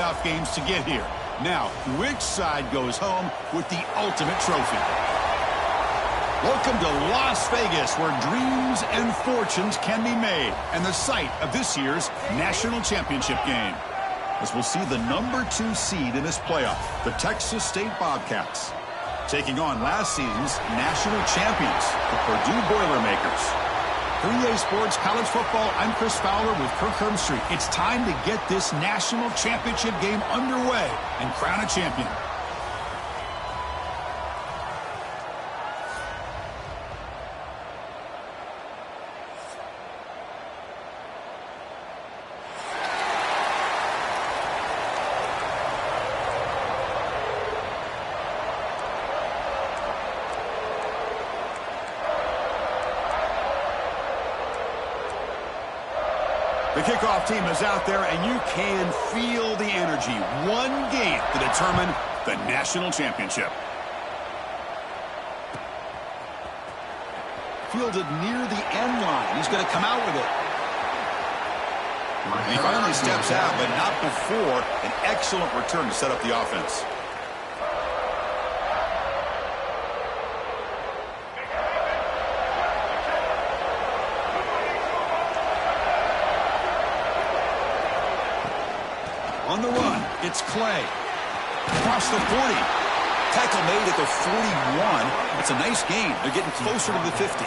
playoff games to get here. Now, which side goes home with the ultimate trophy? Welcome to Las Vegas, where dreams and fortunes can be made, and the site of this year's national championship game. As we'll see the #2 seed in this playoff, the Texas State Bobcats, taking on last season's national champions, the Purdue Boilermakers. For EASports College Football, I'm Chris Fowler with Kirk Herbstreit. It's time to get this national championship game underway and crown a champion. The kickoff team is out there, and you can feel the energy. One game to determine the national championship. Fielded near the end line. He's going to come out with it. And he finally steps out, but not before an excellent return to set up the offense. On the run, it's Clay. Across the 40. Tackle made at the 41. It's a nice gain. They're getting closer to the 50.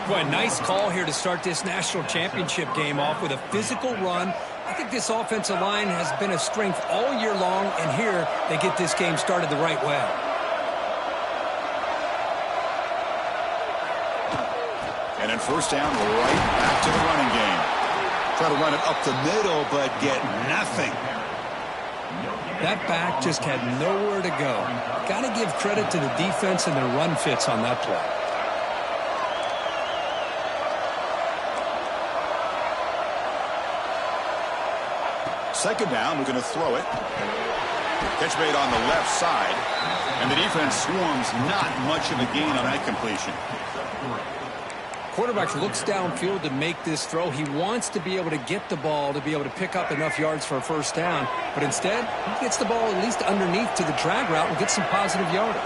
Boy, nice call here to start this national championship game off with a physical run. I think this offensive line has been a strength all year long, and here they get this game started the right way. And then first down, right back to the running game. Try to run it up the middle, but get nothing. That back just had nowhere to go. Got to give credit to the defense and their run fits on that play. Second down, we're going to throw it. Catch made on the left side. And the defense swarms not much of a gain on that completion. Quarterback looks downfield to make this throw. He wants to be able to get the ball to be able to pick up enough yards for a first down. But instead, he gets the ball at least underneath to the drag route and gets some positive yardage.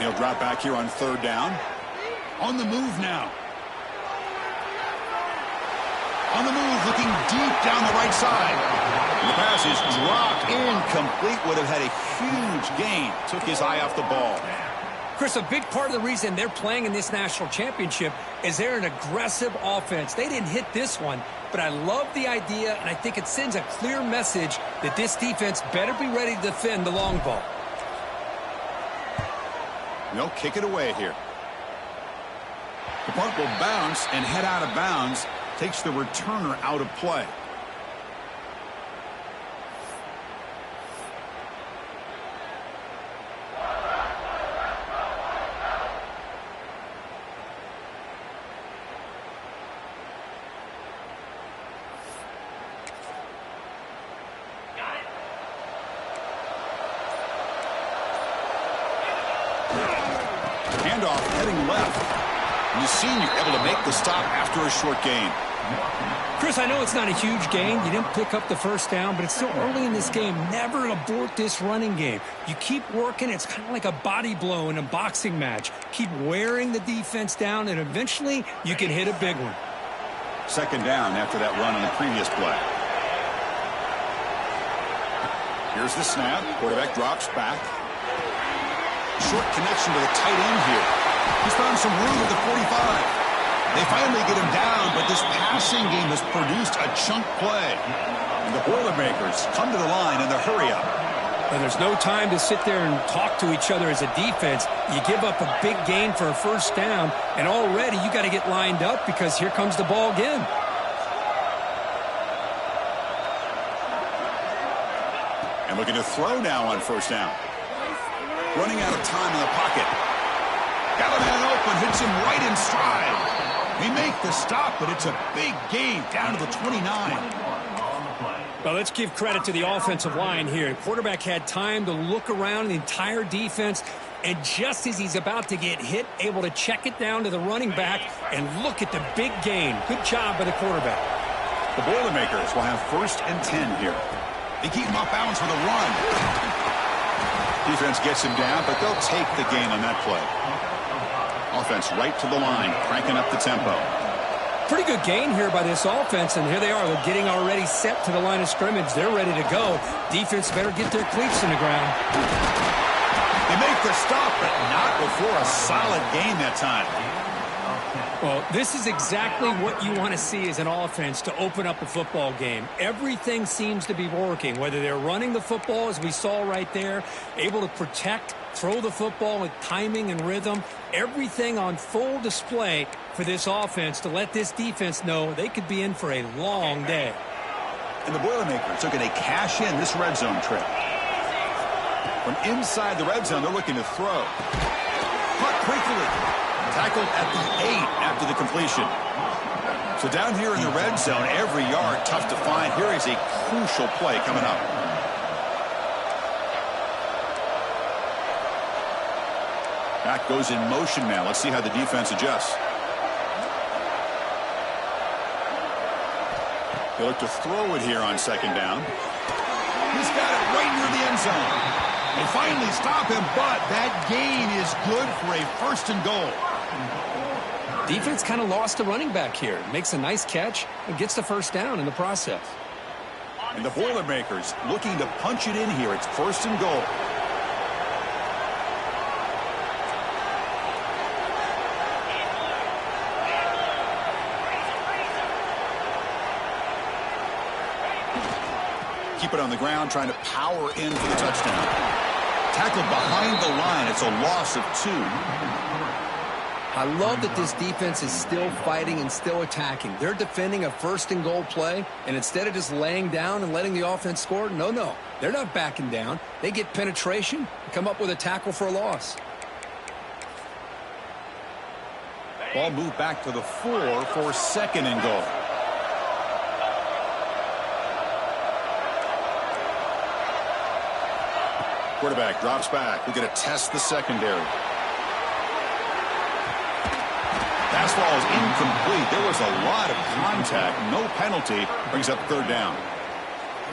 He'll drop back here on third down. On the move now. On the move, looking deep down the right side. The pass is dropped incomplete. Would have had a huge gain. Took his eye off the ball. Chris, a big part of the reason they're playing in this national championship is they're an aggressive offense. They didn't hit this one, but I love the idea, and I think it sends a clear message that this defense better be ready to defend the long ball. They'll kick it away here. The punt will bounce and head out of bounds. Takes the returner out of play. Handoff heading left. And the senior able to make the stop after a short gain. Chris, I know it's not a huge gain. You didn't pick up the first down, but it's still early in this game. Never abort this running game. You keep working. It's kind of like a body blow in a boxing match. Keep wearing the defense down, and eventually you can hit a big one. Second down after that run on the previous play. Here's the snap. Quarterback drops back. Short connection to the tight end here. He's found some room at the 45. They finally get him down, but this passing game has produced a chunk play. And the Boilermakers come to the line in the hurry-up. And there's no time to sit there and talk to each other as a defense. You give up a big gain for a first down, and already you got to get lined up because here comes the ball again. And looking to throw now on first down. Running out of time in the pocket. Got a man open, hits him right in stride. They make the stop, but it's a big gain down to the 29. Well, let's give credit to the offensive line here. The quarterback had time to look around the entire defense, and just as he's about to get hit, able to check it down to the running back, and look at the big gain. Good job by the quarterback. The Boilermakers will have 1st and 10 here. They keep him off balance with a run. Defense gets him down, but they'll take the gain on that play. Offense right to the line, cranking up the tempo. Pretty good gain here by this offense, and here they are. They're getting already set to the line of scrimmage. They're ready to go. Defense better get their cleats in the ground. They make the stop, but not before a solid gain that time. Well, this is exactly what you want to see as an offense to open up a football game. Everything seems to be working, whether they're running the football, as we saw right there, able to protect, throw the football with timing and rhythm. Everything on full display for this offense to let this defense know they could be in for a long day. And the Boilermakers are going to cash in this red zone trip. From inside the red zone, they're looking to throw. Caught quickly. Tackled at the 8 after the completion. So down here in the red zone, every yard tough to find. Here is a crucial play coming up. Back goes in motion now. Let's see how the defense adjusts. They look to throw it here on 2nd down. He's got it right near the end zone. They finally stop him, but that gain is good for a 1st and goal. Defense kind of lost a running back here. Makes a nice catch and gets the 1st down in the process. And the Boilermakers looking to punch it in here. It's 1st and goal. Keep it on the ground, trying to power in for the touchdown. Tackled behind the line. It's a loss of 2. I love that this defense is still fighting and still attacking. They're defending a 1st and goal play, and instead of just laying down and letting the offense score, no. They're not backing down. They get penetration and come up with a tackle for a loss. Ball moved back to the 4 for 2nd and goal. Quarterback drops back. We're going to test the secondary. Fastball is incomplete. There was a lot of contact. No penalty. Brings up 3rd down.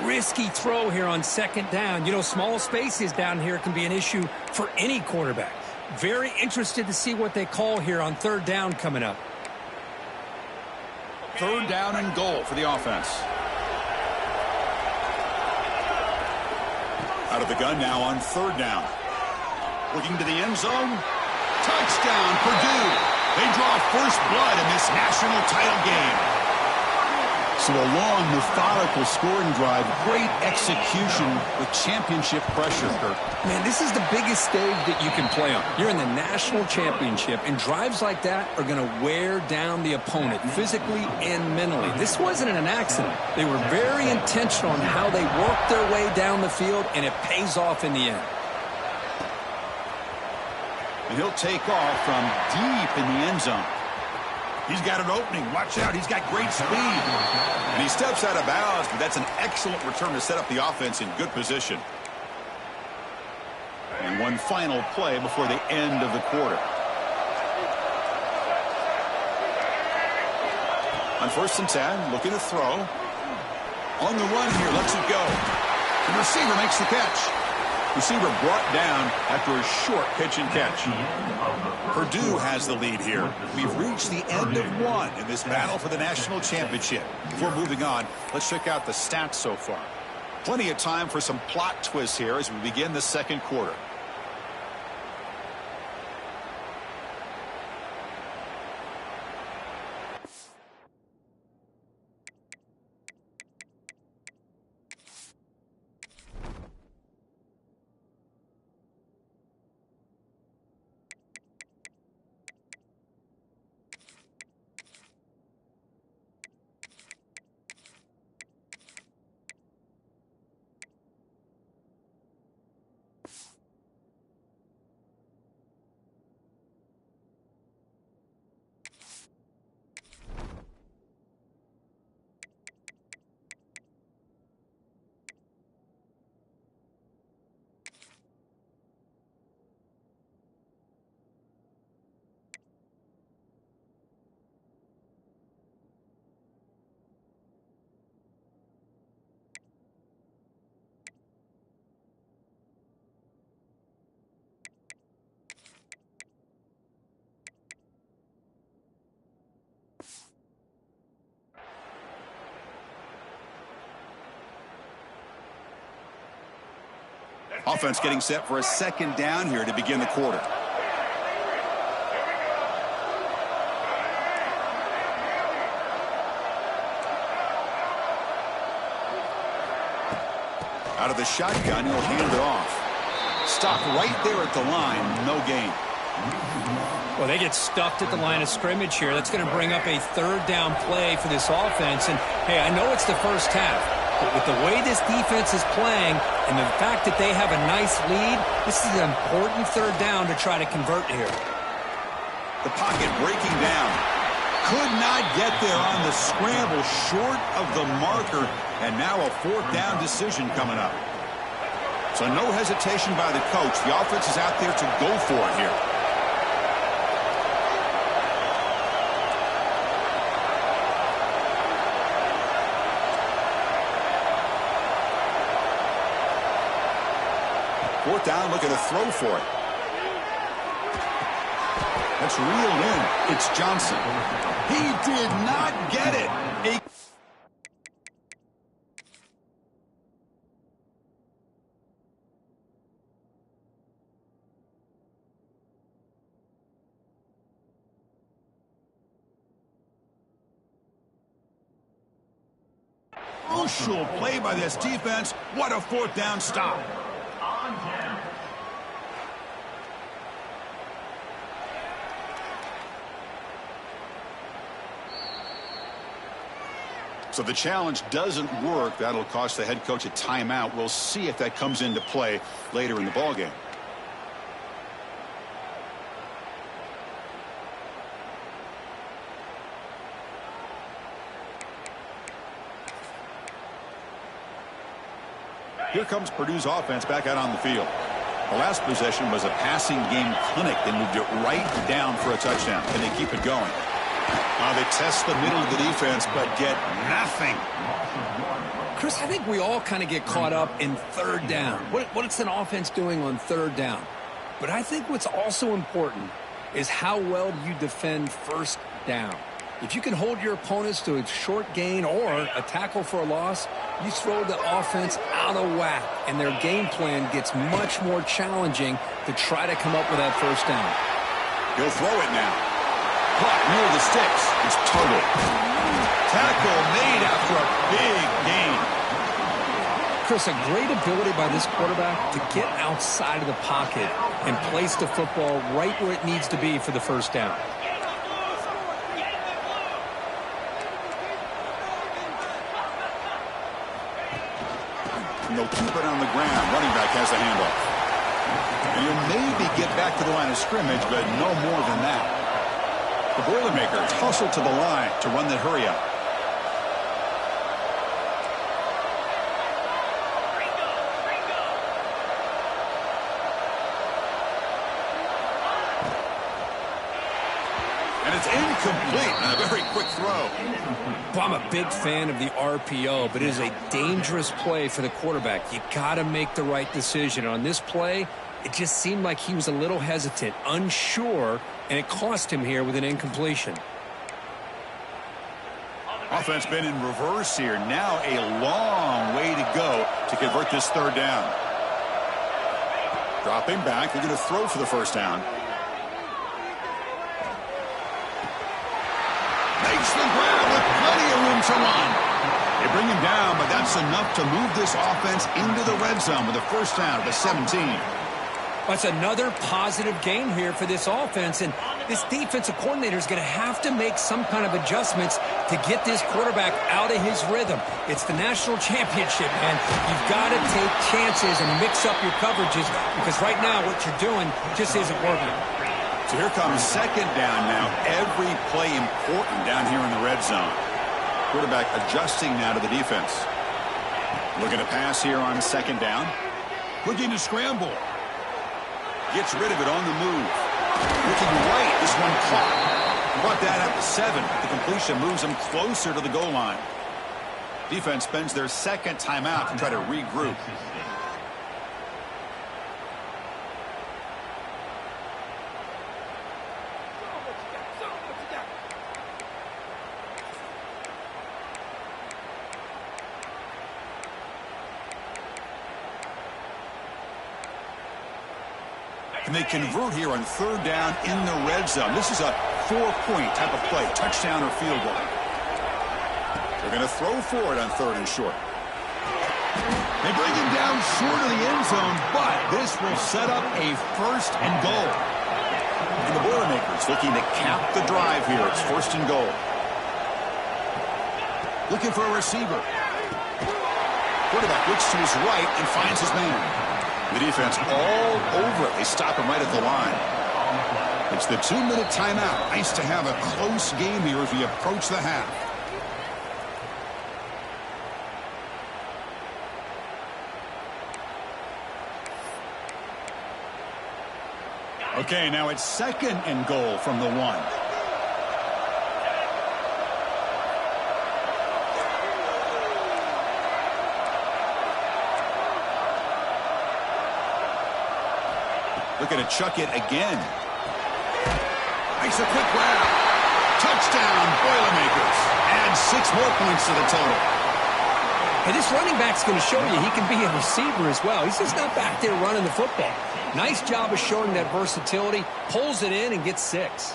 Risky throw here on 2nd down. You know, small spaces down here can be an issue for any quarterback. Very interested to see what they call here on 3rd down coming up. 3rd down and goal for the offense. Out of the gun now on 3rd down. Looking to the end zone. Touchdown, Purdue. They draw 1st blood in this national title game. So a long, methodical scoring drive. Great execution with championship pressure, Kirk. Man, this is the biggest stage that you can play on. You're in the national championship, and drives like that are going to wear down the opponent physically and mentally. This wasn't an accident. They were very intentional on how they worked their way down the field, and it pays off in the end. And he'll take off from deep in the end zone. He's got an opening. Watch out. He's got great speed. And he steps out of bounds, but that's an excellent return to set up the offense in good position. And one final play before the end of the quarter. On 1st and 10, looking to throw. On the run here, lets it go. The receiver makes the catch. Receiver brought down after a short pitch and catch. Purdue has the lead here. We've reached the end of 1 in this battle for the national championship. Before moving on, let's check out the stats so far. Plenty of time for some plot twists here as we begin the 2nd quarter. Offense getting set for a second down here to begin the quarter. Out of the shotgun, he'll hand it off. Stopped right there at the line, no gain. Well, they get stuffed at the line of scrimmage here. That's going to bring up a third down play for this offense. And, hey, I know it's the first half, but with the way this defense is playing and the fact that they have a nice lead, this is an important third down to try to convert here. The pocket breaking down. Could not get there on the scramble, short of the marker, and now a fourth down decision coming up. So no hesitation by the coach. The offense is out there to go for it here. Fourth down, looking to throw for it. That's reeled in. It's Johnson. He did not get it. Crucial play by this defense. What a fourth down stop. So the challenge doesn't work. That'll cost the head coach a timeout. We'll see if that comes into play later in the ballgame. Here comes Purdue's offense back out on the field. The last possession was a passing game clinic. They moved it right down for a touchdown. Can they keep it going? They test the middle of the defense, but get nothing. Chris, I think we all kind of get caught up in third down. What's an offense doing on third down? But I think what's also important is how well you defend first down. If you can hold your opponents to a short gain or a tackle for a loss, you throw the offense out of whack, and their game plan gets much more challenging to try to come up with that first down. He'll throw it now. Caught near the sticks. It's total. Tackle made after a big gain. Chris, a great ability by this quarterback to get outside of the pocket and place the football right where it needs to be for the first down. And they'll keep it on the ground. Running back has the handoff. And he'll maybe get back to the line of scrimmage, but no more than that. The Boilermakers hustle to the line to run the hurry up. And it's incomplete on a very quick throw. Well, I'm a big fan of the RPO, but it is a dangerous play for the quarterback. You got to make the right decision. On this play, it just seemed like he was a little hesitant, unsure, and it cost him here with an incompletion. Offense been in reverse here. Now a long way to go to convert this third down. Dropping back. They're going to throw for the first down. Makes the grab with plenty of room to run. They bring him down, but that's enough to move this offense into the red zone with a first down at the 17. That's another positive gain here for this offense, and this defensive coordinator is going to have to make some kind of adjustments to get this quarterback out of his rhythm. It's the national championship, man. You've got to take chances and mix up your coverages because right now what you're doing just isn't working. So here comes second down now. Every play important down here in the red zone. Quarterback adjusting now to the defense. Looking to pass here on second down. Looking to scramble. Gets rid of it on the move. Looking right. This one caught. Brought that at the 7. The completion moves them closer to the goal line. Defense spends their second timeout to try to regroup. Can they convert here on third down in the red zone? This is a 4-point type of play, touchdown or field goal. They're going to throw for it on third and short. They bring him down short of the end zone, but this will set up a first and goal. And the Boilermakers looking to cap the drive here. It's first and goal. Looking for a receiver. Quarterback looks to his right and finds his man. The defense all over it. They stop him right at the line. It's the 2-minute timeout. Nice to have a close game here as we approach the half. Okay, now it's second and goal from the 1. Looking to chuck it again. Makes a quick grab. Touchdown, Boilermakers. Add 6 more points to the total. Hey, this running back's going to show you he can be a receiver as well. He's just not back there running the football. Nice job of showing that versatility. Pulls it in and gets 6.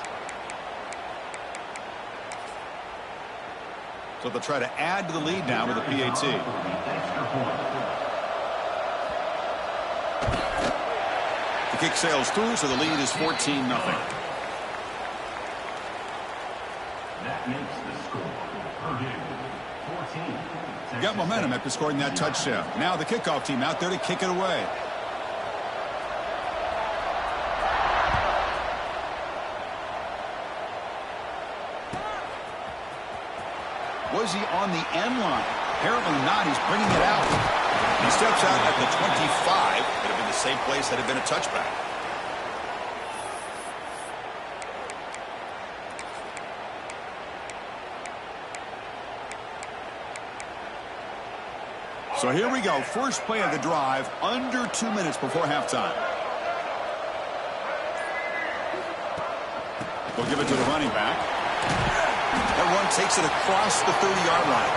So they'll try to add to the lead now with a PAT. The kick sails through, so the lead is 14-0. That makes the score Purdue 14. Got momentum after scoring that touchdown. Now the kickoff team out there to kick it away. Was he on the end line? Apparently not. He's bringing it out. He steps out at the 25. Could have been the same place had it been a touchback. So here we go. First play of the drive, under 2 minutes before halftime. We'll give it to the running back. That run takes it across the 30-yard line.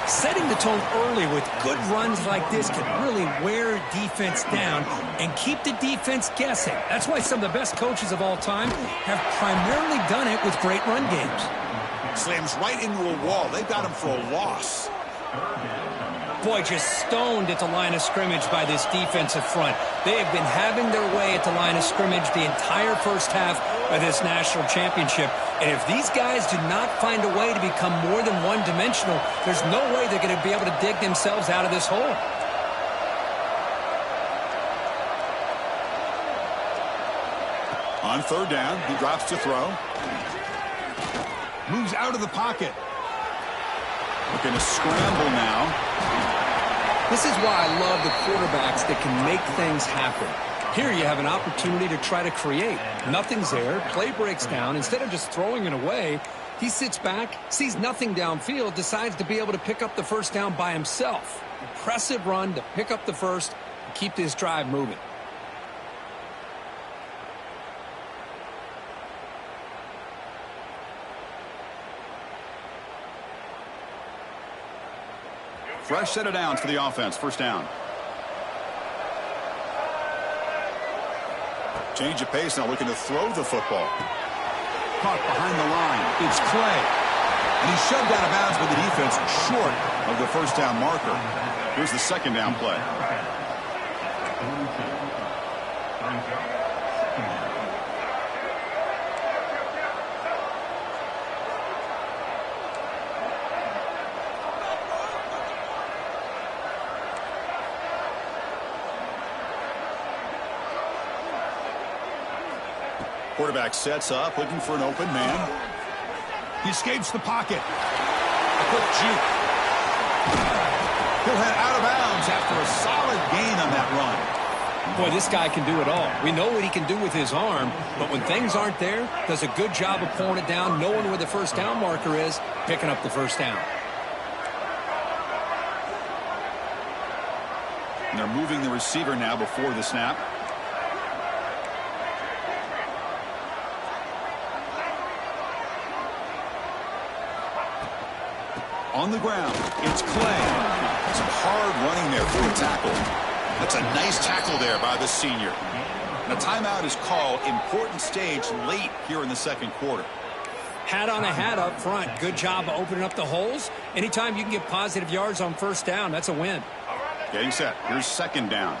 Setting the tone early with good runs like this can really wear defense down and keep the defense guessing. That's why some of the best coaches of all time have primarily done it with great run games. Slams right into a wall. They've got him for a loss. Boy, just stoned at the line of scrimmage by this defensive front. They have been having their way at the line of scrimmage the entire first half of this national championship. And if these guys do not find a way to become more than one-dimensional, there's no way they're going to be able to dig themselves out of this hole. On third down, he drops to throw. Moves out of the pocket. Looking to scramble now. This is why I love the quarterbacks that can make things happen. Here you have an opportunity to try to create. Nothing's there. Play breaks down. Instead of just throwing it away, he sits back, sees nothing downfield, decides to be able to pick up the first down by himself. Impressive run to pick up the first and keep this drive moving. Fresh set of downs for the offense. First down. Change of pace now, looking to throw the football. Caught behind the line. It's Clay. And he's shoved out of bounds by the defense short of the first down marker. Here's the second down play. Quarterback sets up, looking for an open man. He escapes the pocket. A quick juke. He'll head out of bounds after a solid gain on that run. Boy, this guy can do it all. We know what he can do with his arm, but when things aren't there, does a good job of pulling it down, knowing where the first down marker is, picking up the first down. And they're moving the receiver now before the snap. On the ground, it's Clay. Some hard running there for a tackle. That's a nice tackle there by the senior. A timeout is called. Important stage late here in the second quarter. Hat on a hat up front. Good job of opening up the holes. Anytime you can get positive yards on first down, that's a win. Getting set. Here's second down.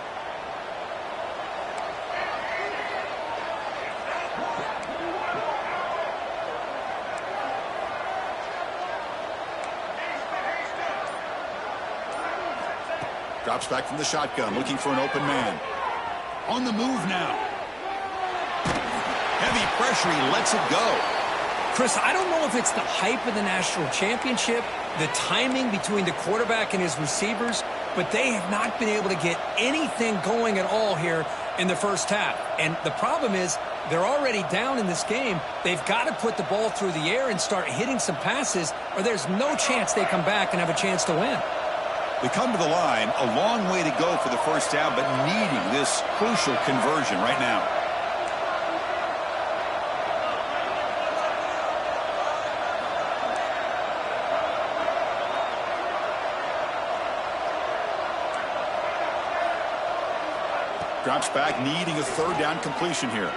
Drops back from the shotgun, looking for an open man. On the move now. Heavy pressure, he lets it go. Chris, I don't know if it's the hype of the national championship, the timing between the quarterback and his receivers, but they have not been able to get anything going at all here in the first half. And the problem is they're already down in this game. They've got to put the ball through the air and start hitting some passes, or there's no chance they come back and have a chance to win. They come to the line, a long way to go for the first down, but needing this crucial conversion right now. Drops back, needing a third down completion here.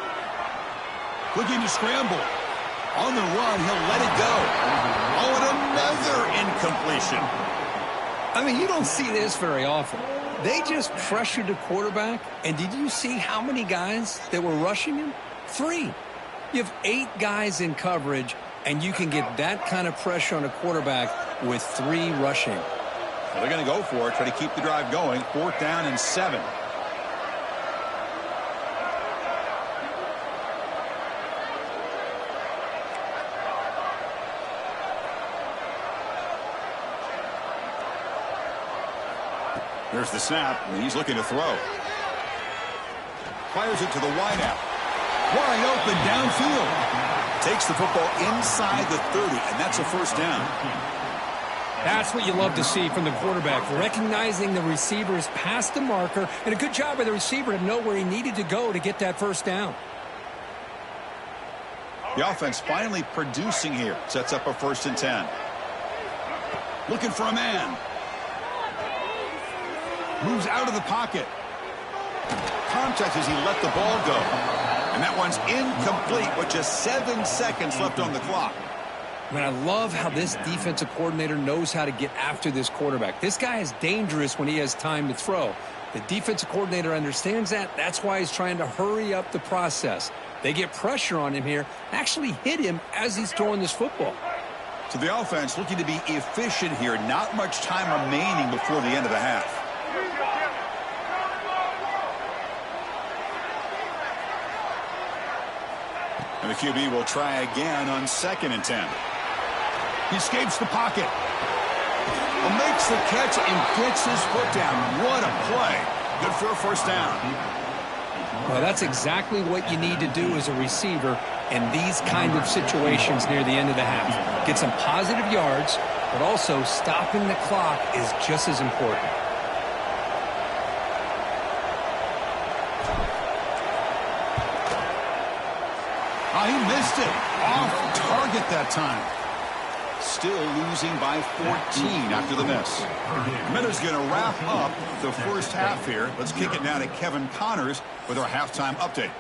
Looking to scramble. On the run, he'll let it go. Oh, and another incompletion. I mean, you don't see this very often. They just pressured the quarterback, and did you see how many guys that were rushing him? 3. You have 8 guys in coverage, and you can get that kind of pressure on a quarterback with 3 rushing. Well, they're going to go for it, try to keep the drive going. 4th down and 7. There's the snap, and he's looking to throw. Fires it to the wideout. Wide open downfield. Takes the football inside the 30, and that's a first down. That's what you love to see from the quarterback, recognizing the receivers past the marker, and a good job by the receiver to know where he needed to go to get that first down. The offense finally producing here. Sets up a 1st and 10. Looking for a man. Moves out of the pocket. Contact as he let the ball go. And that one's incomplete with just 7 seconds left on the clock. I mean, I love how this defensive coordinator knows how to get after this quarterback. This guy is dangerous when he has time to throw. The defensive coordinator understands that. That's why he's trying to hurry up the process. They get pressure on him here, actually hit him as he's throwing this football. So the offense looking to be efficient here. Not much time remaining before the end of the half. And the QB will try again on 2nd and 10. He escapes the pocket. Makes the catch and gets his foot down. What a play. Good for a first down. Well, that's exactly what you need to do as a receiver in these kind of situations near the end of the half. Get some positive yards, but also stopping the clock is just as important. He missed it. Off target that time. Still losing by 14 after the miss. Minutes going to wrap up the first half here. Let's kick it now to Kevin Connors with our halftime update.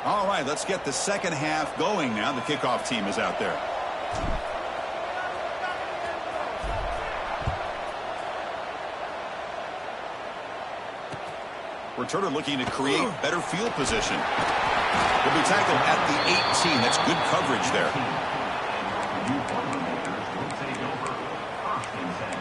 All right, let's get the second half going now. The kickoff team is out there. Returner looking to create better field position. Will be tackled at the 18. That's good coverage there. Boilermakers will take over 1st and 10.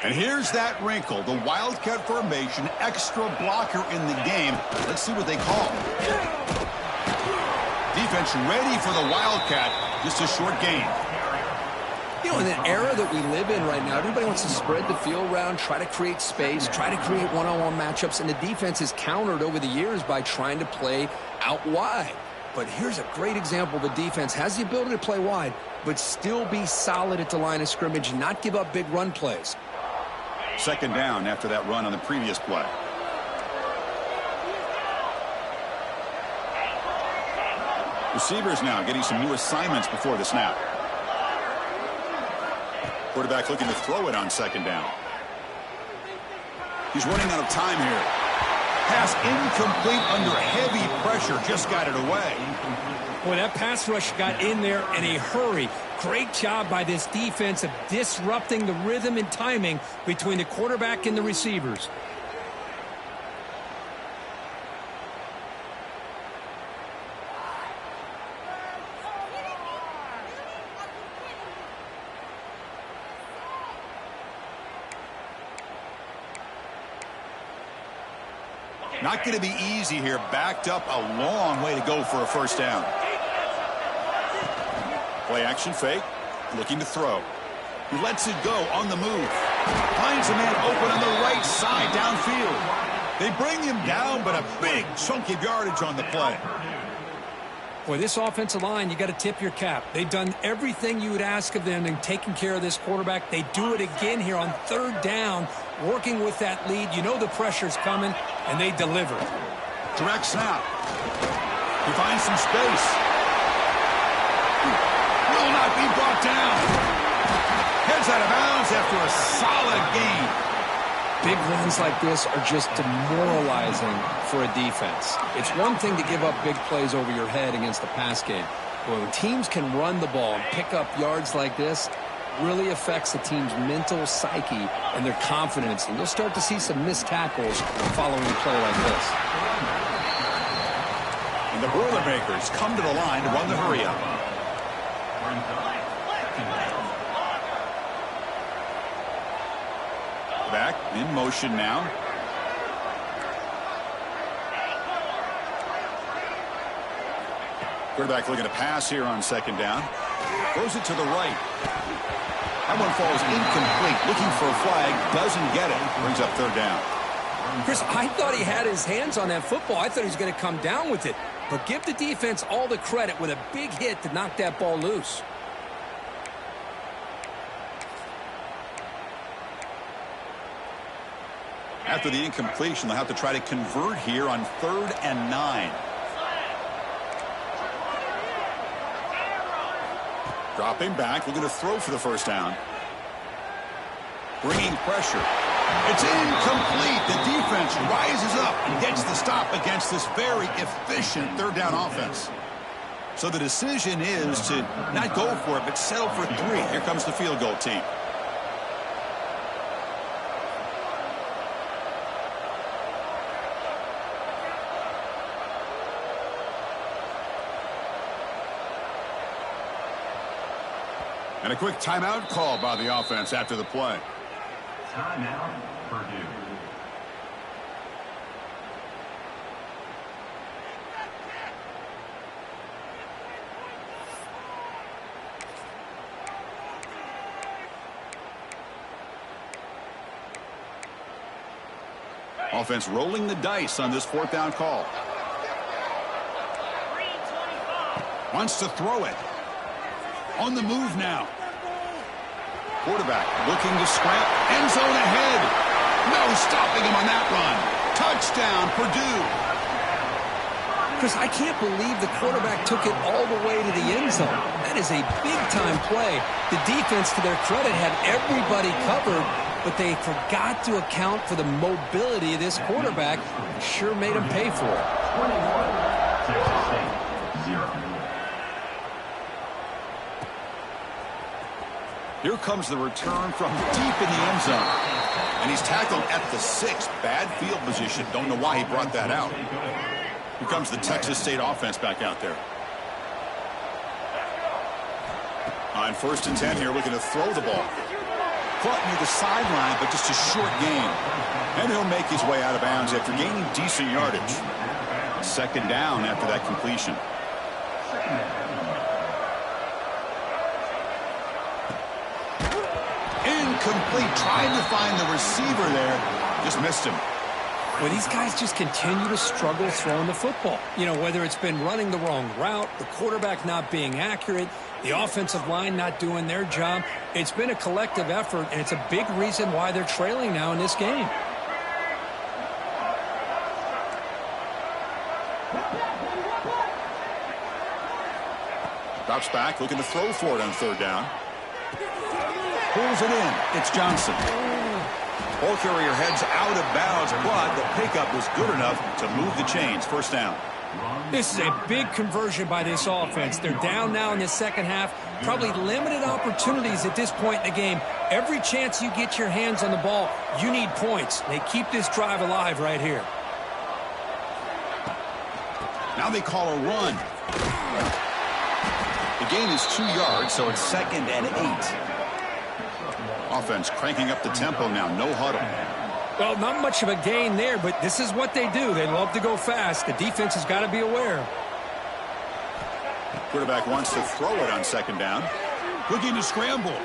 And here's that wrinkle, the Wildcat formation, extra blocker in the game. Let's see what they call. Defense ready for the Wildcat, just a short gain. You know, in an era that we live in right now, everybody wants to spread the field around, try to create space, try to create one-on-one matchups, and the defense is countered over the years by trying to play out wide. But here's a great example. The defense has the ability to play wide, but still be solid at the line of scrimmage, not give up big run plays. Second down after that run on the previous play. Receivers now getting some new assignments before the snap. Quarterback looking to throw it on second down. He's running out of time here. Pass incomplete under heavy pressure. Just got it away. Boy, that pass rush got in there in a hurry. Great job by this defense of disrupting the rhythm and timing between the quarterback and the receivers. Not going to be easy here. Backed up a long way to go for a first down. Play action fake. Looking to throw. He lets it go on the move. Finds a man open on the right side downfield. They bring him down, but a big chunk of yardage on the play. Boy, this offensive line, you got to tip your cap. They've done everything you would ask of them in taking care of this quarterback. They do it again here on third down, working with that lead. You know the pressure's coming, and they deliver. Direct snap. He finds some space. Will not be brought down. Heads out of bounds after a solid gain. Big runs like this are just demoralizing for a defense. It's one thing to give up big plays over your head against the pass game. But when teams can run the ball and pick up yards like this, really affects the team's mental psyche and their confidence. And you'll start to see some missed tackles following a play like this. And the Boilermakers come to the line to run the hurry-up. Back in motion now. Quarterback looking to pass here on second down. Throws it to the right. That one falls incomplete. Looking for a flag. Doesn't get it. Brings up third down. Chris, I thought he had his hands on that football. I thought he was going to come down with it. But give the defense all the credit with a big hit to knock that ball loose. After the incompletion, they'll have to try to convert here on 3rd and 9. Dropping back, looking to throw for the first down. Bringing pressure. It's incomplete. The defense rises up and gets the stop against this very efficient third down offense. So the decision is to not go for it, but settle for 3. Here comes the field goal team. And a quick timeout call by the offense after the play. Timeout, Purdue. Offense rolling the dice on this 4th down call. Wants to throw it. On the move now. Quarterback looking to scrap. End zone ahead. No stopping him on that run. Touchdown, Purdue. Chris, I can't believe the quarterback took it all the way to the end zone. That is a big-time play. The defense, to their credit, had everybody covered, but they forgot to account for the mobility of this quarterback. Sure made him pay for it. 21, Texas State, 0. Here comes the return from deep in the end zone. And he's tackled at the 6. Bad field position. Don't know why he brought that out. Here comes the Texas State offense back out there. On 1st and 10 here, looking to throw the ball. Caught near the sideline, but just a short gain. And he'll make his way out of bounds after gaining decent yardage. 2nd down after that completion. incomplete. Trying to find the receiver there. Just missed him. Well, these guys just continue to struggle throwing the football. You know, whether it's been running the wrong route, the quarterback not being accurate, the offensive line not doing their job. It's been a collective effort, and it's a big reason why they're trailing now in this game. Drops back, looking to throw for it on third down. Pulls it in. It's Johnson. Ball carrier heads out of bounds, but the pickup was good enough to move the chains. First down. This is a big conversion by this offense. They're down now in the second half. Probably limited opportunities at this point in the game. Every chance you get your hands on the ball, you need points. They keep this drive alive right here. Now they call a run. The gain is 2 yards, so it's 2nd and 8. Offense cranking up the tempo now. No huddle. Well, not much of a gain there, but this is what they do. They love to go fast. The defense has got to be aware. Quarterback wants to throw it on 2nd down. Looking to scramble.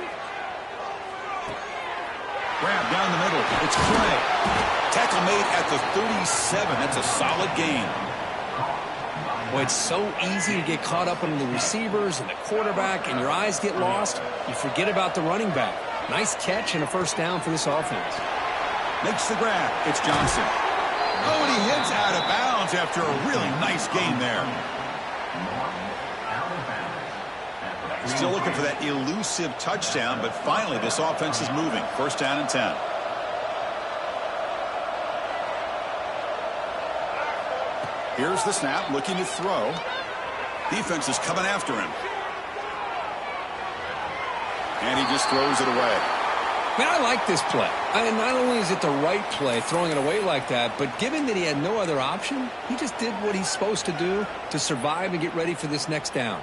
Grab down the middle. It's play. Tackle made at the 37. That's a solid gain. Well, it's so easy to get caught up in the receivers and the quarterback, and your eyes get lost. You forget about the running back. Nice catch and a first down for this offense. Makes the grab. It's Johnson. Oh, and he hits out of bounds after a really nice gain there. Still looking for that elusive touchdown, but finally this offense is moving. First down and 10. Here's the snap, looking to throw. Defense is coming after him. And he just throws it away. Man, I like this play. Not only is it the right play, throwing it away like that, but given that he had no other option, he just did what he's supposed to do to survive and get ready for this next down.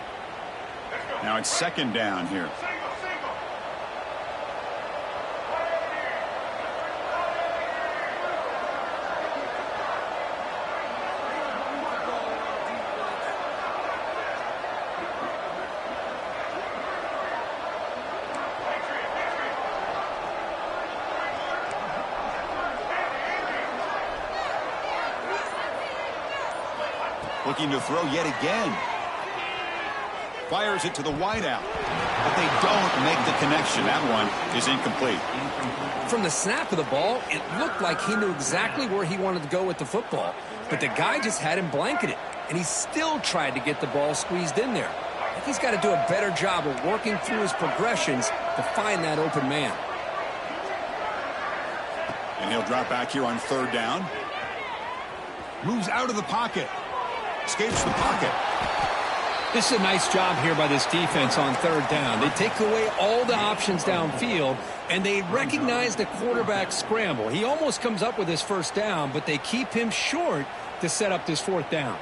Now it's 2nd down here. Looking to throw yet again. Fires it to the wideout. But they don't make the connection. That one is incomplete. From the snap of the ball, it looked like he knew exactly where he wanted to go with the football. But the guy just had him blanketed. And he still tried to get the ball squeezed in there. I think he's got to do a better job of working through his progressions to find that open man. And he'll drop back here on 3rd down. Moves out of the pocket. Escapes the pocket. This is a nice job here by this defense on 3rd down. They take away all the options downfield, and they recognize the quarterback scramble. He almost comes up with his first down, but they keep him short to set up this 4th down.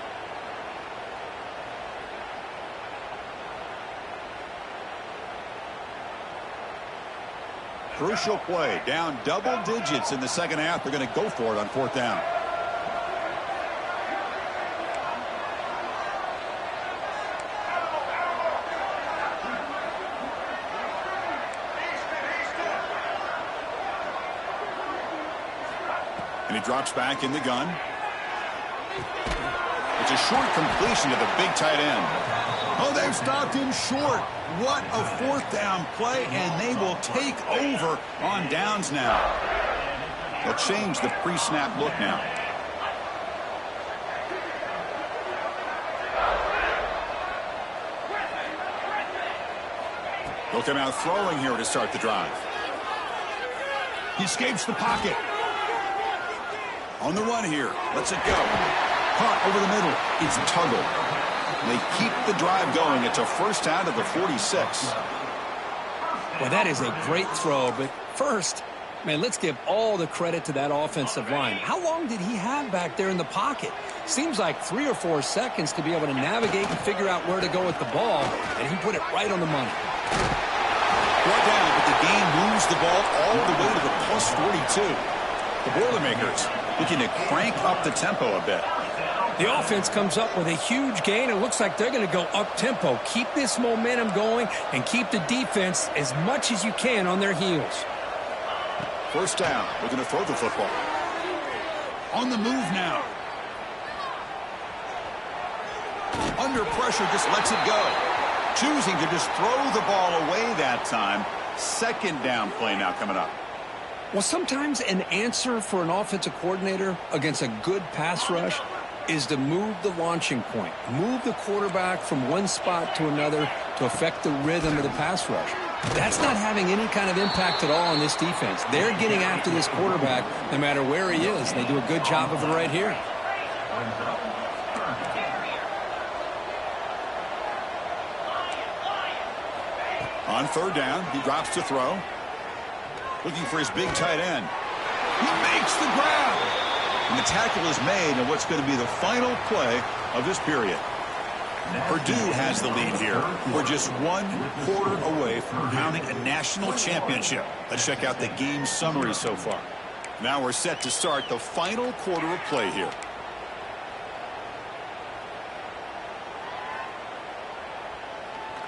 Crucial play. Down double digits in the second half. They're going to go for it on 4th down. And he drops back in the gun. It's a short completion to the big tight end. Oh, they've stopped him short. What a 4th down play, and they will take over on downs now. They'll change the pre-snap look now. They'll come out throwing here to start the drive. He escapes the pocket. On the run here. Lets it go. Caught over the middle. It's Tuggle. They keep the drive going. It's a first down to the 46. Well, that is a great throw. But first, man, let's give all the credit to that offensive line. How long did he have back there in the pocket? Seems like 3 or 4 seconds to be able to navigate and figure out where to go with the ball. And he put it right on the money. Brought down, but the game moves the ball all the way to the plus 42. The Boilermakers looking to crank up the tempo a bit. The offense comes up with a huge gain. It looks like they're going to go up-tempo. Keep this momentum going and keep the defense as much as you can on their heels. First down. We're going to throw the football. On the move now. Under pressure, just lets it go. Choosing to just throw the ball away that time. Second down play now coming up. Well, sometimes an answer for an offensive coordinator against a good pass rush is to move the launching point. Move the quarterback from one spot to another to affect the rhythm of the pass rush. That's not having any kind of impact at all on this defense. They're getting after this quarterback no matter where he is. They do a good job of it right here. On third down, he drops to throw. Looking for his big tight end. He makes the grab. And the tackle is made on what's going to be the final play of this period. Purdue has the lead here. We're just 1 quarter away from crowning a national championship. Let's check out the game summary so far. Now we're set to start the final quarter of play here.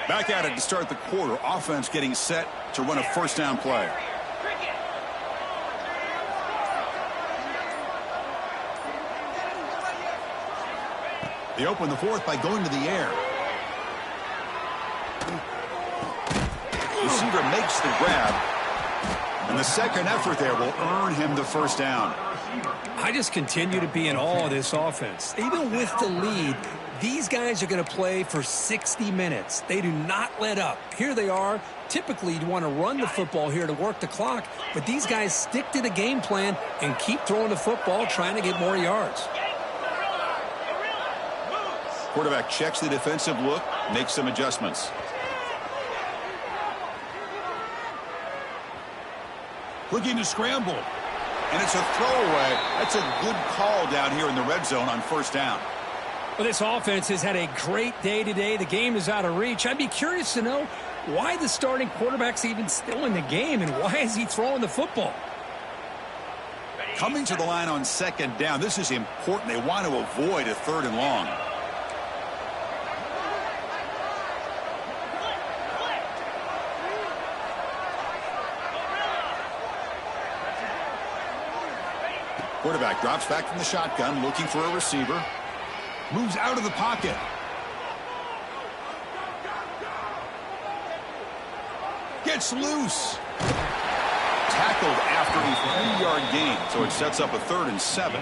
Back at it to start the quarter. Offense getting set to run a first down play. They open the fourth by going to the air. Receiver makes the grab. And the second effort there will earn him the first down. I just continue to be in awe of this offense. Even with the lead, these guys are going to play for 60 minutes. They do not let up. Here they are. Typically, you want to run the football here to work the clock, but these guys stick to the game plan and keep throwing the football, trying to get more yards. Quarterback checks the defensive look, makes some adjustments. Looking to scramble. And it's a throwaway. That's a good call down here in the red zone on first down. Well, this offense has had a great day today. The game is out of reach. I'd be curious to know why the starting quarterback's even still in the game and why is he throwing the football? Coming to the line on second down. This is important. They want to avoid a third and long. Quarterback drops back from the shotgun, looking for a receiver. Moves out of the pocket. Gets loose. Tackled after a 3-yard gain, so it sets up a 3rd and 7.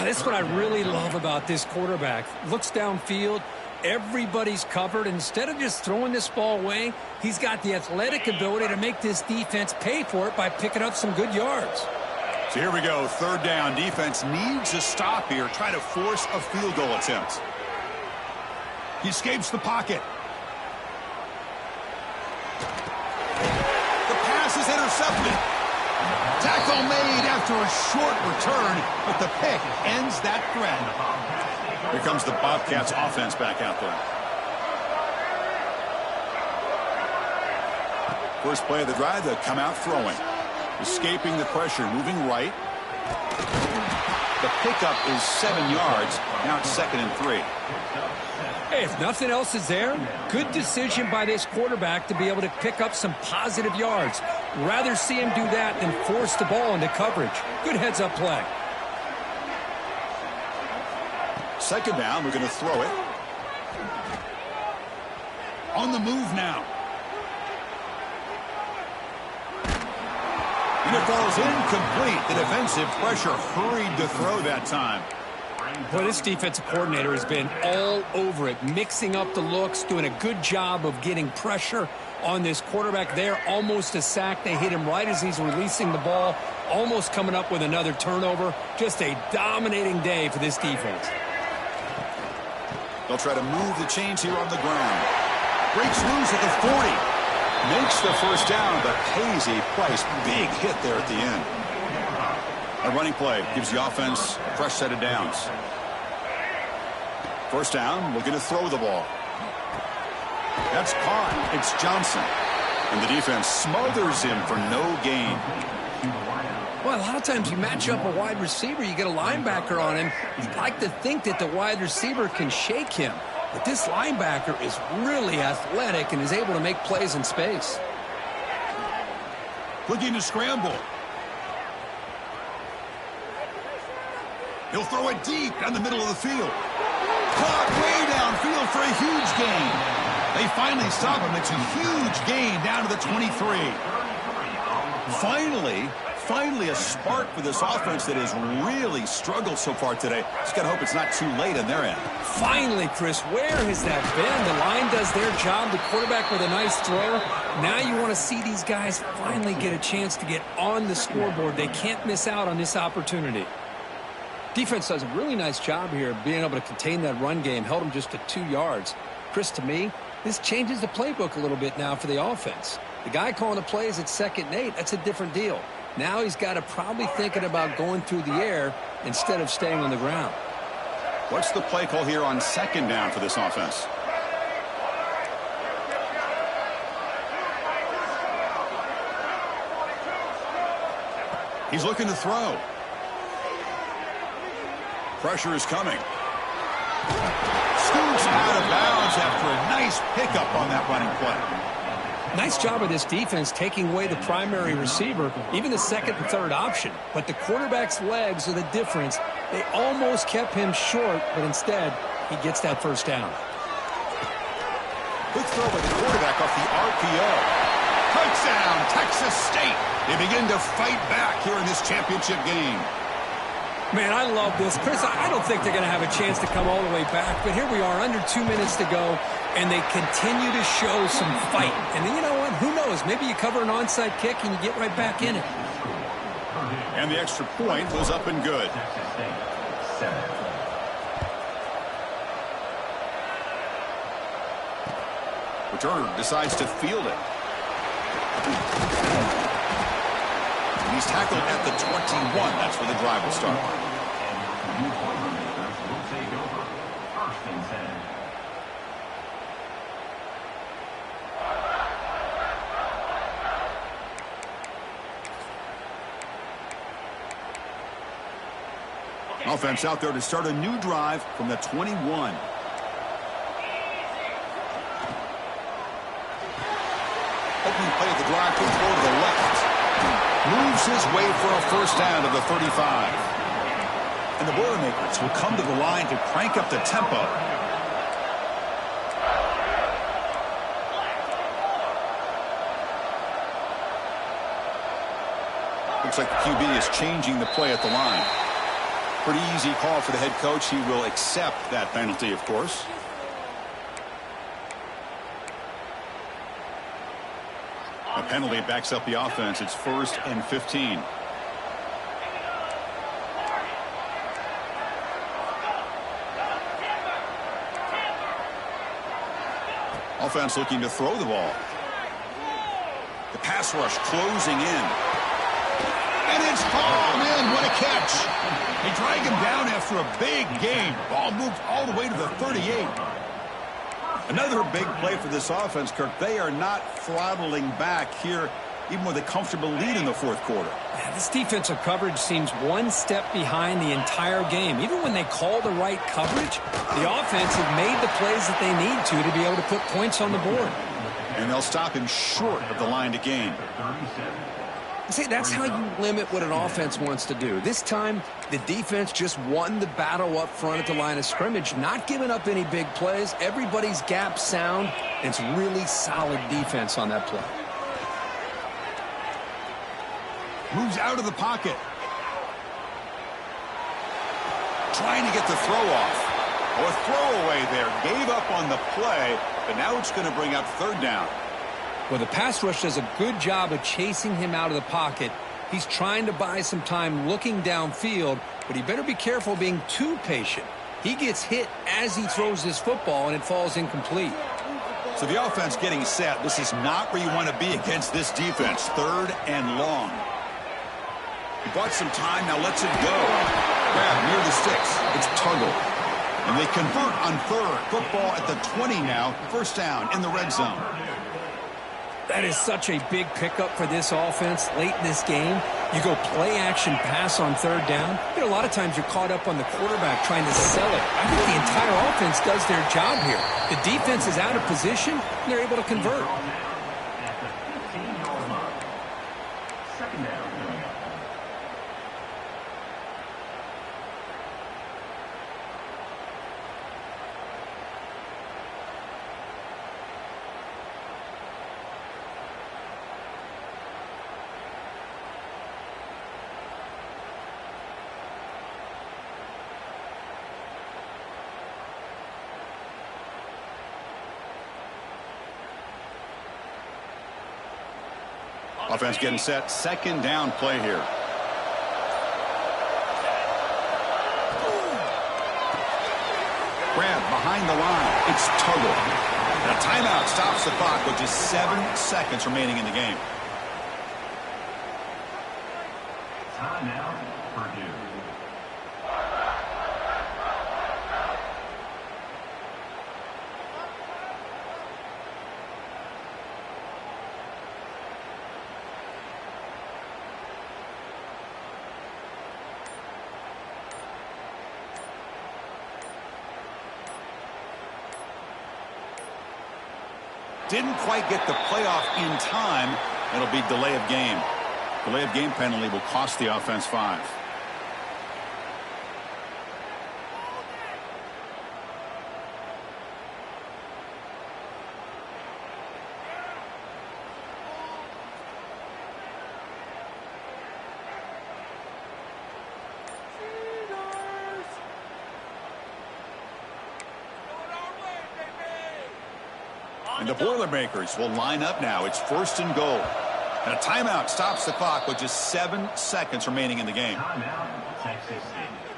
This is what I really love about this quarterback. Looks downfield. Everybody's covered. Instead of just throwing this ball away, he's got the athletic ability to make this defense pay for it by picking up some good yards. So here we go, third down. Defense needs a stop here, try to force a field goal attempt. He escapes the pocket. The pass is intercepted. Tackle made after a short return, but the pick ends that threat. Here comes the Bobcats offense back out there. First play of the drive, they'll come out throwing. Escaping the pressure, moving right. The pickup is 7 yards. Now it's 2nd and 3. Hey, if nothing else is there, good decision by this quarterback to be able to pick up some positive yards. Rather see him do that than force the ball into coverage. Good heads-up play. Second down, we're going to throw it. On the move now. And it falls incomplete. The defensive pressure hurried to throw that time. Well, this defensive coordinator has been all over it, mixing up the looks, doing a good job of getting pressure on this quarterback there. Almost a sack. They hit him right as he's releasing the ball, almost coming up with another turnover. Just a dominating day for this defense. They'll try to move the chains here on the ground. Breaks loose at the 40. Makes the first down, but pays a price. Big hit there at the end. A running play gives the offense a fresh set of downs. First down, looking to throw the ball. That's caught. It's Johnson. And the defense smothers him for no gain. Well, a lot of times you match up a wide receiver, you get a linebacker on him. You'd like to think that the wide receiver can shake him. But this linebacker is really athletic and is able to make plays in space. Looking to scramble. He'll throw it deep down the middle of the field. Caught way downfield for a huge gain. They finally stop him. It's a huge gain down to the 23. Finally a spark for this offense that has really struggled so far today. Just got to hope it's not too late on their end. Finally, Chris, where has that been? The line does their job. The quarterback with a nice throw. Now you want to see these guys finally get a chance to get on the scoreboard. They can't miss out on this opportunity. Defense does a really nice job here of being able to contain that run game. Held them just to 2 yards. Chris, to me, this changes the playbook a little bit now for the offense. The guy calling the plays at 2nd and 8, that's a different deal. Now he's got to probably thinking about going through the air instead of staying on the ground. What's the play call here on 2nd down for this offense? He's looking to throw. Pressure is coming. Scoots out of bounds after a nice pickup on that running play. Nice job of this defense taking away the primary receiver, even the 2nd and 3rd option. But the quarterback's legs are the difference. They almost kept him short, but instead, he gets that 1st down. Good throw by the quarterback off the RPO. Touchdown, Texas State. They begin to fight back here in this championship game. Man, I love this. Chris, I don't think they're going to have a chance to come all the way back, but here we are, under 2 minutes to go, and they continue to show some fight. And then, you know what? Who knows? Maybe you cover an onside kick and you get right back in it. And the extra point was up and good. Returner decides to field it. He's tackled at the 21. That's where the drive will start. And your Boilermakers will take over 1st and 10. Offense out there to start a new drive from the 21. Opening play of the drive, quick throw to the left. Moves his way for a 1st down to the 35. And the Boilermakers will come to the line to crank up the tempo. Looks like the QB is changing the play at the line. Pretty easy call for the head coach. He will accept that penalty, of course. A penalty backs up the offense. It's 1st and 15. Offense looking to throw the ball. The pass rush closing in. And it's hauled in. What a catch. They drag him down after a big gain. Ball moved all the way to the 38. Another big play for this offense, Kirk. They are not throttling back here, even with a comfortable lead in the 4th quarter. Yeah, this defensive coverage seems one step behind the entire game. Even when they call the right coverage, the offense have made the plays that they need to be able to put points on the board. And they'll stop him short of the line to gain. See, that's how you limit what an offense wants to do. This time, the defense just won the battle up front at the line of scrimmage, not giving up any big plays. Everybody's gap sound. It's really solid defense on that play. Moves out of the pocket. Trying to get the throw off. Oh, a throwaway there. Gave up on the play, but now it's going to bring up 3rd down. Well, the pass rush does a good job of chasing him out of the pocket. He's trying to buy some time looking downfield, but he better be careful being too patient. He gets hit as he throws this football, and it falls incomplete. So the offense getting set. This is not where you want to be against this defense. 3rd and long. He bought some time. Now lets it go. Grab near the sticks. It's Tuggle. And they convert on 3rd. Football at the 20 now. 1st down in the red zone. That is such a big pickup for this offense late in this game. You go play action pass on 3rd down. You know, a lot of times you're caught up on the quarterback trying to sell it. I think the entire offense does their job here. The defense is out of position, and they're able to convert. Offense getting set. Second down play here. Grab behind the line. It's Tuggle. And a timeout stops the clock with just 7 seconds remaining in the game. Timeout, Purdue. Didn't quite get the playoff in time. It'll be delay of game. Delay of game penalty will cost the offense 5. And the Boilermakers will line up now. It's 1st and goal. And a timeout stops the clock with just 7 seconds remaining in the game. Timeout, Texas State.